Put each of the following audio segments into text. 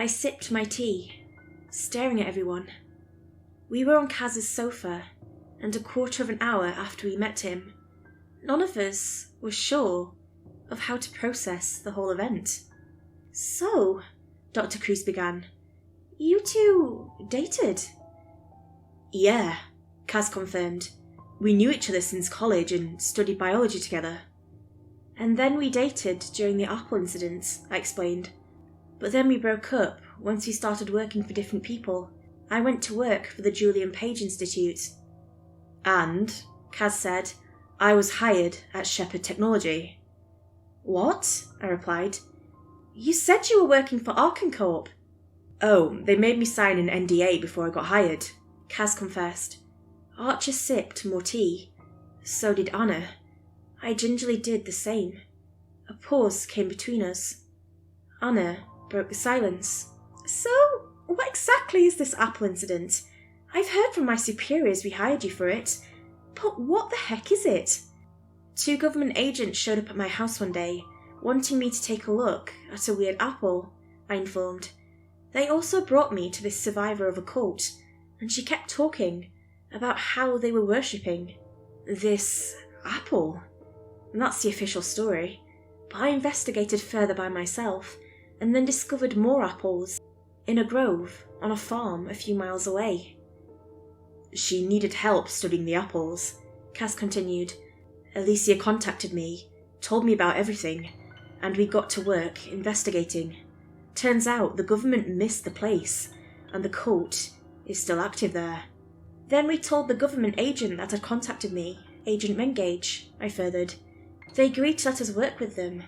I sipped my tea, staring at everyone. We were on Kaz's sofa, and a quarter of an hour after we met him, none of us were sure of how to process the whole event. "So," Dr. Cruz began, "you two dated?" "Yeah," Kaz confirmed. "We knew each other since college and studied biology together." "And then we dated during the Apple incident," I explained. "But then we broke up once we started working for different people. I went to work for the Julian Page Institute." "And," Kaz said, "I was hired at Shepherd Technology." "What?" I replied. "You said you were working for Arkencorp." "Oh, they made me sign an NDA before I got hired," Kaz confessed. Archer sipped more tea. So did Anna. I gingerly did the same. A pause came between us. Anna broke the silence. "So, what exactly is this Apple incident? I've heard from my superiors we hired you for it, but what the heck is it?" "Two government agents showed up at my house one day, wanting me to take a look at a weird apple," I informed. "They also brought me to this survivor of a cult, and she kept talking about how they were worshipping this apple. And that's the official story. But I investigated further by myself, and then discovered more apples in a grove on a farm a few miles away." "She needed help studying the apples," Kaz continued. "Alicia contacted me, told me about everything, and we got to work investigating. Turns out the government missed the place, and the cult is still active there." "Then we told the government agent that had contacted me, Agent Mengage," I furthered. "They agreed to let us work with them,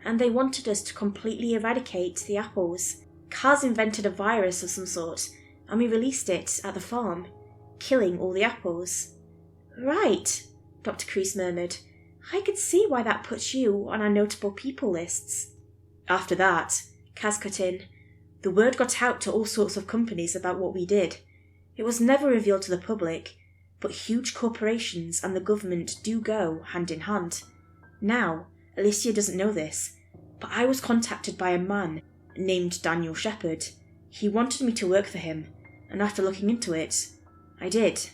and they wanted us to completely eradicate the apples. Kaz invented a virus of some sort, and we released it at the farm, killing all the apples." "Right," Dr. Kreese murmured. "I could see why that puts you on our notable people lists." "After that," Kaz cut in, "the word got out to all sorts of companies about what we did. It was never revealed to the public, but huge corporations and the government do go hand in hand. Now, Alicia doesn't know this, but I was contacted by a man named Daniel Shepherd. He wanted me to work for him, and after looking into it, I did.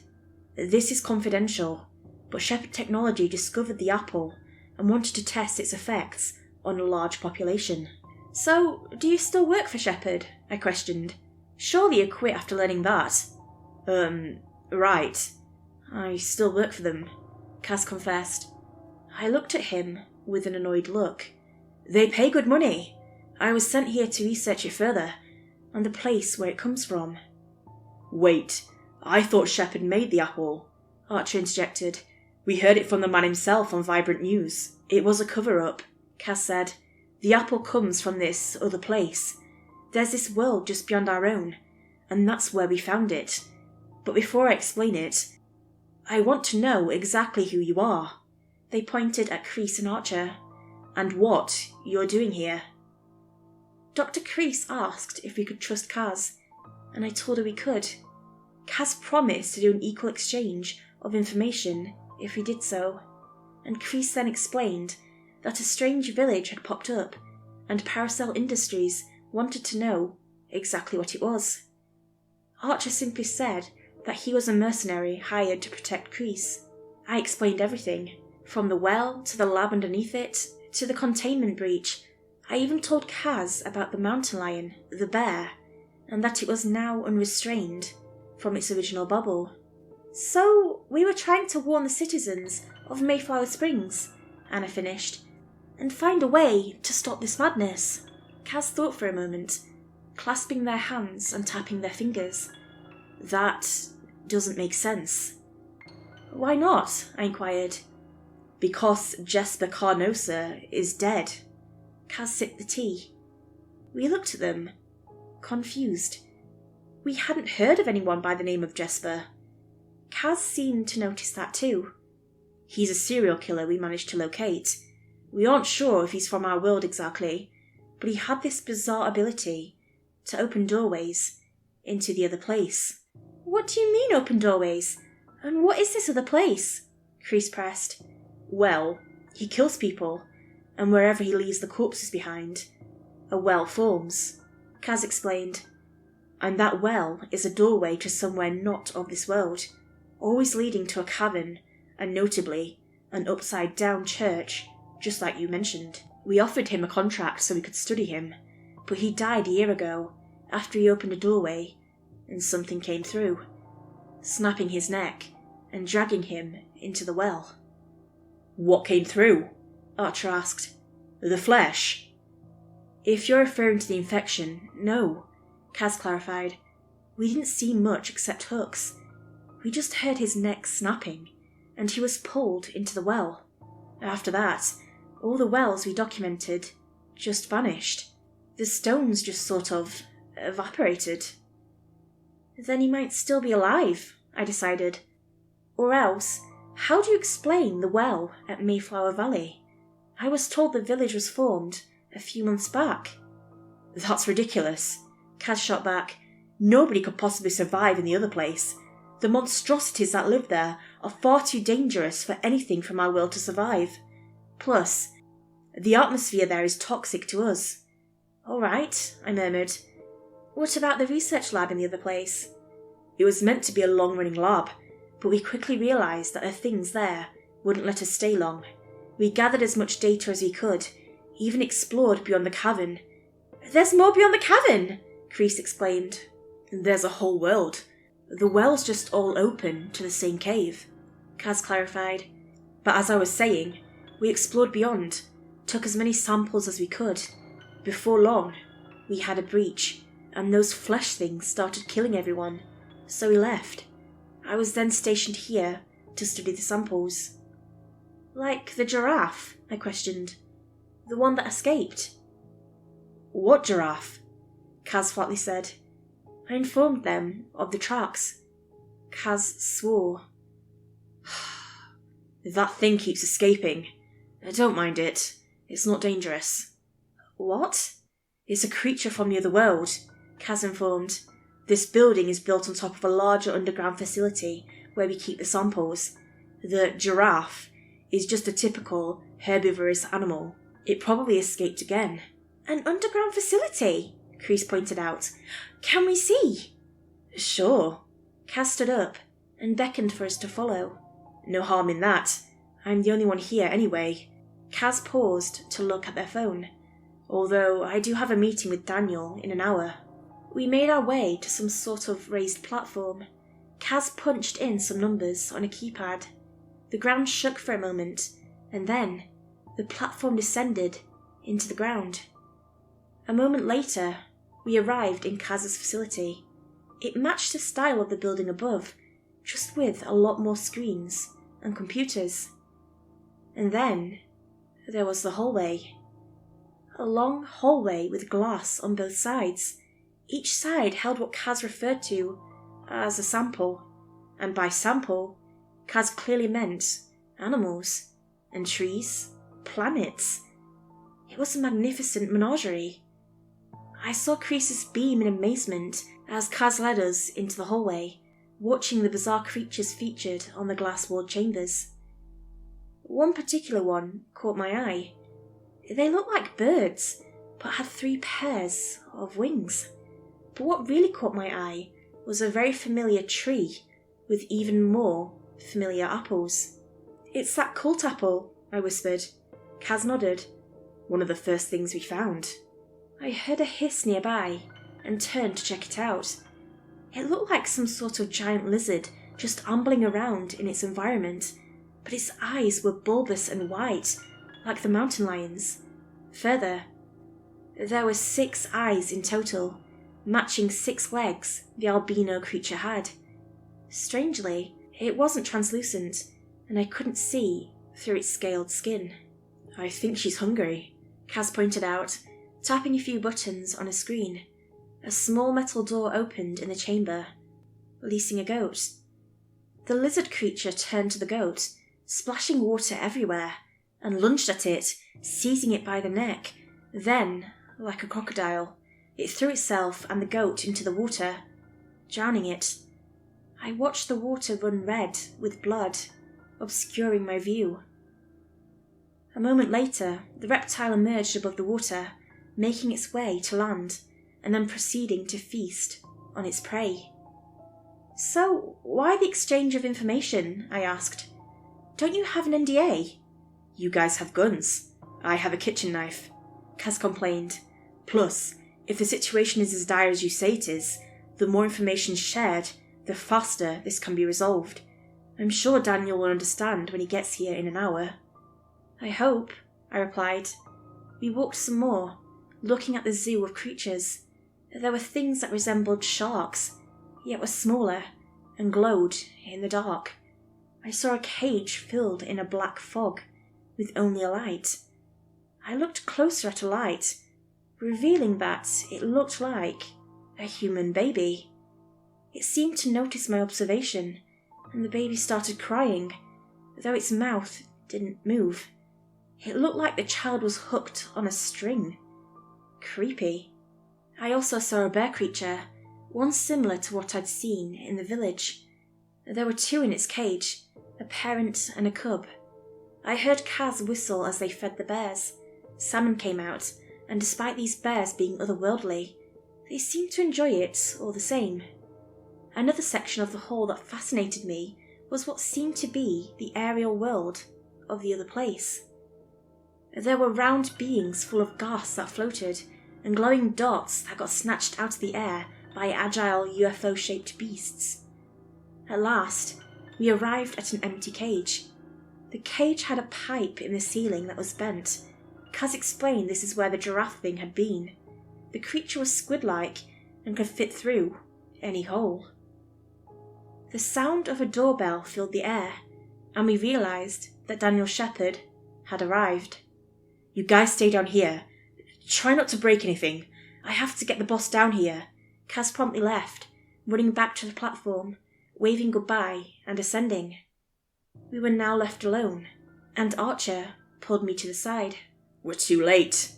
This is confidential, but Shepherd Technology discovered the apple and wanted to test its effects on a large population." "So, do you still work for Shepherd?" I questioned. "Surely you quit after learning that." Right. I still work for them," Kaz confessed. I looked at him with an annoyed look. "They pay good money. I was sent here to research it further, and the place where it comes from." "Wait, I thought Shepherd made the apple," Archer interjected. "We heard it from the man himself on Vibrant News." "It was a cover-up," Kaz said. "The apple comes from this other place. There's this world just beyond our own, and that's where we found it. But before I explain it, I want to know exactly who you are." They pointed at Kreese and Archer. "And what you're doing here." Dr. Kreese asked if we could trust Kaz, and I told her we could. Kaz promised to do an equal exchange of information if we did so, and Kreese then explained that a strange village had popped up, and Paracel Industries wanted to know exactly what it was. Archer simply said that he was a mercenary hired to protect Kreese. I explained everything, from the well to the lab underneath it, to the containment breach. I even told Kaz about the mountain lion, the bear, and that it was now unrestrained from its original bubble. "So, we were trying to warn the citizens of Mayflower Springs," Anna finished, "and find a way to stop this madness." Kaz thought for a moment, clasping their hands and tapping their fingers. "That doesn't make sense." "Why not?" I inquired. "Because Jesper Carnosa is dead." Kaz sipped the tea. We looked at them, confused. We hadn't heard of anyone by the name of Jesper. Kaz seemed to notice that too. "He's a serial killer we managed to locate. We aren't sure if he's from our world exactly, but he had this bizarre ability to open doorways into the other place." "What do you mean, open doorways? And what is this other place?" Kreese pressed. "Well, he kills people, and wherever he leaves the corpses behind, a well forms. Kaz explained. And that well is a doorway to somewhere not of this world, always leading to a cavern, and notably, an upside-down church, just like you mentioned. We offered him a contract so we could study him, but he died a year ago, after he opened a doorway, and something came through, snapping his neck and dragging him into the well. What came through? Archer asked. The flesh? If you're referring to the infection, no, Kaz clarified. We didn't see much except hooks. We just heard his neck snapping, and he was pulled into the well. After that, all the wells we documented just vanished. The stones just sort of evaporated. Then he might still be alive, I decided. Or else, how do you explain the well at Mayflower Valley? I was told the village was formed a few months back. That's ridiculous, Kaz shot back. Nobody could possibly survive in the other place. The monstrosities that live there are far too dangerous for anything from our world to survive. Plus, the atmosphere there is toxic to us. All right, I murmured. What about the research lab in the other place? It was meant to be a long-running lab, but we quickly realised that the things there wouldn't let us stay long. We gathered as much data as we could, even explored beyond the cavern. There's more beyond the cavern, Kreese exclaimed. There's a whole world. The well's just all open to the same cave, Kaz clarified. But as I was saying, we explored beyond, took as many samples as we could. Before long, we had a breach, and those flesh things started killing everyone, so we left. I was then stationed here to study the samples. Like the giraffe? I questioned. The one that escaped. What giraffe? Kaz flatly said. I informed them of the tracks. Kaz swore. That thing keeps escaping. I don't mind it. It's not dangerous. What? It's a creature from the other world, Kaz informed. This building is built on top of a larger underground facility where we keep the samples. The giraffe is just a typical herbivorous animal. It probably escaped again. An underground facility, Kreese pointed out. Can we see? Sure. Kaz stood up and beckoned for us to follow. No harm in that. I'm the only one here anyway. Kaz paused to look at their phone. Although I do have a meeting with Daniel in an hour. We made our way to some sort of raised platform. Kaz punched in some numbers on a keypad. The ground shook for a moment, and then the platform descended into the ground. A moment later, we arrived in Kaz's facility. It matched the style of the building above, just with a lot more screens and computers. And then there was the hallway. A long hallway with glass on both sides. Each side held what Kaz referred to as a sample, and by sample, Kaz clearly meant animals and trees, planets. It was a magnificent menagerie. I saw Kreese's beam in amazement as Kaz led us into the hallway, watching the bizarre creatures featured on the glass-walled chambers. One particular one caught my eye. They looked like birds, but had 3 pairs of wings. But what really caught my eye was a very familiar tree with even more familiar apples. It's that cult apple, I whispered. Kaz nodded. One of the first things we found. I heard a hiss nearby and turned to check it out. It looked like some sort of giant lizard just ambling around in its environment, but its eyes were bulbous and white, like the mountain lions. Further, there were 6 eyes in total, matching 6 legs the albino creature had. Strangely, it wasn't translucent, and I couldn't see through its scaled skin. I think she's hungry, Kaz pointed out, tapping a few buttons on a screen. A small metal door opened in the chamber, releasing a goat. The lizard creature turned to the goat, splashing water everywhere, and lunged at it, seizing it by the neck. Then, like a crocodile, it threw itself and the goat into the water, drowning it. I watched the water run red with blood, obscuring my view. A moment later, the reptile emerged above the water, making its way to land. and then proceeding to feast on its prey. "So, why the exchange of information?" I asked. "Don't you have an NDA?" "You guys have guns. I have a kitchen knife," Kaz complained. "Plus, if the situation is as dire as you say it is, the more information shared, the faster this can be resolved. I'm sure Daniel will understand when he gets here in an hour." "I hope," I replied. We walked some more, looking at the zoo of creatures. There were things that resembled sharks, yet were smaller, and glowed in the dark. I saw a cage filled in a black fog, with only a light. I looked closer at a light, revealing that it looked like a human baby. It seemed to notice my observation, and the baby started crying, though its mouth didn't move. It looked like the child was hooked on a string. Creepy. I also saw a bear creature, one similar to what I'd seen in the village. There were two in its cage, a parent and a cub. I heard Kaz whistle as they fed the bears. Salmon came out, and despite these bears being otherworldly, they seemed to enjoy it all the same. Another section of the hall that fascinated me was what seemed to be the aerial world of the other place. There were round beings full of gas that floated, and glowing dots that got snatched out of the air by agile UFO-shaped beasts. At last, we arrived at an empty cage. The cage had a pipe in the ceiling that was bent. Kaz explained this is where the giraffe thing had been. The creature was squid-like and could fit through any hole. The sound of a doorbell filled the air, and we realised that Daniel Shepherd had arrived. "You guys stay down here. Try not to break anything. I have to get the boss down here." Kaz promptly left, running back to the platform, waving goodbye and ascending. We were now left alone, and Archer pulled me to the side. "We're too late,"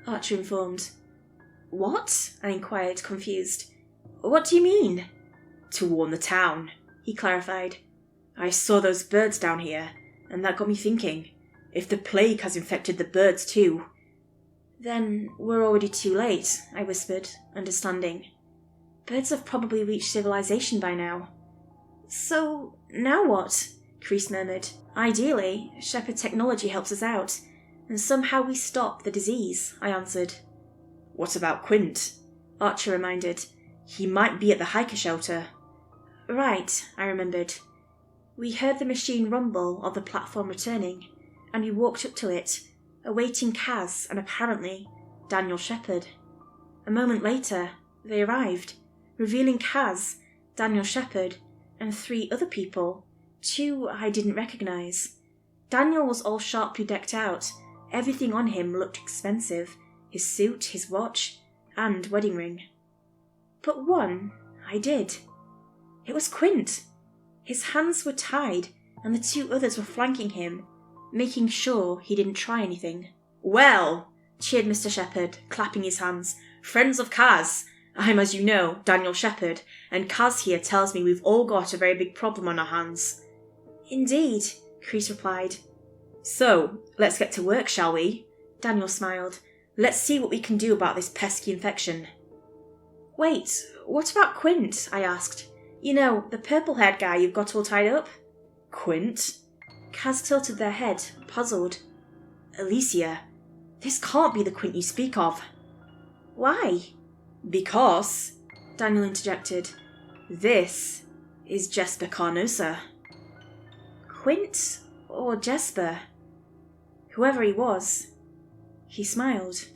Archer informed. "What?" I inquired, confused. "What do you mean?" "To warn the town," he clarified. "I saw those birds down here, and that got me thinking. If the plague has infected the birds too..." "Then we're already too late," I whispered, understanding. "Birds have probably reached civilization by now." "So, now what?" Kreese murmured. "Ideally, Shepherd technology helps us out, and somehow we stop the disease," I answered. "What about Quint?" Archer reminded. "He might be at the hiker shelter." "Right," I remembered. We heard the machine rumble of the platform returning, and we walked up to it, awaiting Kaz and apparently Daniel Shepherd. A moment later, they arrived, revealing Kaz, Daniel Shepherd, and 3 other people, 2 I didn't recognise. Daniel was all sharply decked out. Everything on him looked expensive, his suit, his watch, and wedding ring. But one I did. It was Quint. His hands were tied, and the 2 others were flanking him, making sure he didn't try anything. "Well," cheered Mr. Shepherd, clapping his hands. "Friends of Kaz. I'm, as you know, Daniel Shepherd, and Kaz here tells me we've all got a very big problem on our hands." "Indeed," Kreese replied. "So, let's get to work, shall we?" Daniel smiled. "Let's see what we can do about this pesky infection." "Wait, what about Quint?" I asked. "You know, the purple-haired guy you've got all tied up?" "Quint?" Kaz tilted their head, puzzled. "Alicia, this can't be the Quint you speak of." "Why?" "Because," Daniel interjected, "this is Jesper Carnosa." Quint or Jesper? Whoever he was, he smiled.